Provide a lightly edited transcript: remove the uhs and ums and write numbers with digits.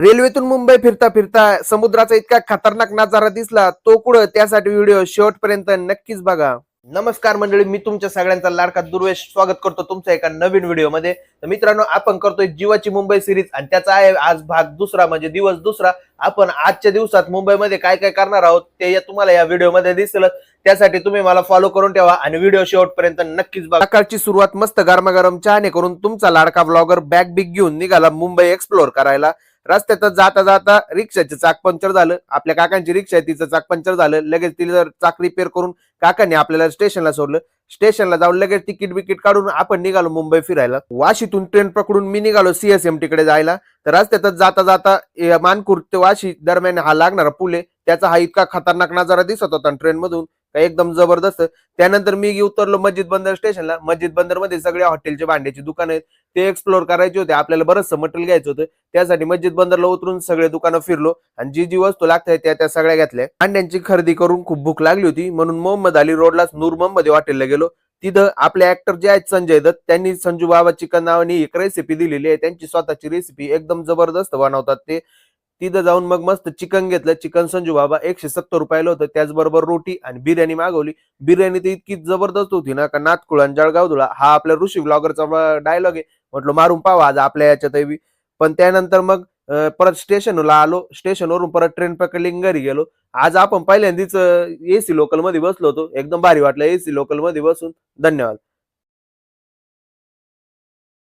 रेल्वेतून मुंबई फिरता फिरता समुद्राचा इतका खतरनाक नजारा दिसला तो कुठं, त्यासाठी व्हिडिओ शेवटपर्यंत नक्कीच बघा. नमस्कार मंडळी, मी तुमच्या सगळ्यांचा लाडका दुर्वेश स्वागत करतो तुमच्या एका नवीन व्हिडिओ मध्ये. तर मित्रांनो, आपण करतोय जीवाची मुंबई सिरीज आणि त्याचा आहे आज भाग दुसरा, म्हणजे दिवस दुसरा. आपण आजच्या दिवसात मुंबईमध्ये काय काय करणार आहोत ते तुम्हाला या व्हिडिओ मध्ये दिसेल. त्यासाठी तुम्ही मला फॉलो करून ठेवा आणि व्हिडिओ शेवटपर्यंत नक्कीच बघा. सकाळची सुरुवात मस्त गरमागरम चहाने करून तुमचा लाडका ब्लॉगर बॅग बिग घेऊन निघाला मुंबई एक्सप्लोर करायला. रस्त्यातच जाता जाता रिक्षाचे चाक पंक्चर झालं. आपल्या काकांची रिक्षा आहे, तिचं चाक पंक्चर झालं. लगेच तिला चाक रिपेअर करून काकांनी आपल्याला स्टेशनला सोडलं. स्टेशनला जाऊन लगेच तिकीट बिकीट काढून आपण निघालो मुंबई फिरायला. वाशीतून ट्रेन पकडून मी निघालो CSMT कडे जायला. तर रस्त्यातच जाता जाता मानखुर्द ते वाशी दरम्यान हा लागणारा पूल आहे, त्याचा हा इतका खतरनाक नजारा दिसत होता ट्रेन मधून, एकदम जबरदस्त. त्यानंतर मी उतरलो मस्जिद बंदर स्टेशनला. मस्जिद बंदर मध्ये सगळ्या हॉटेलचे भांड्याची दुकान आहेत, ते एक्सप्लोर करायचे होते. आपल्याला बरंचसं मटेरियल घ्यायचं होतं, त्यासाठी मस्जिद बंदरला उतरून सगळे दुकानं फिरलो आणि जी जी वस्तू लागतात त्या सगळ्या घेतल्या. भांड्यांची खरेदी करून खूप भूक लागली होती, म्हणून मोहम्मद अली रोडला नूर मोहम्मद हॉटेलला गेलो. तिथं आपले ऍक्टर जे आहेत संजय दत्त, त्यांनी संजू बाबा चिकन नावानी एक रेसिपी दिलेली आहे. त्यांची स्वतःची रेसिपी एकदम जबरदस्त बनवतात ते. तिथं जाऊन मग मस्त चिकन घेतलं. चिकन संजू बाबा 170 रुपयाला होतं. त्याचबरोबर रोटी आणि बिर्याणी मागवली. बिर्याणी तर इतकी जबरदस्त होती ना, का नातकुळ आणि जळगाव धुळा हा आपल्या ऋषी ब्लॉगरचा डायलॉग आहे. म्हटलं मारून पावा आज आपल्या याच्यात. पण त्यानंतर मग परत स्टेशनला आलो. स्टेशनवरून परत ट्रेन पकडली, घरी गेलो. आज आपण पहिल्यांदाच AC लोकल मध्ये बसलो होतो. एकदम भारी वाटलं AC लोकल मध्ये बसून. धन्यवाद.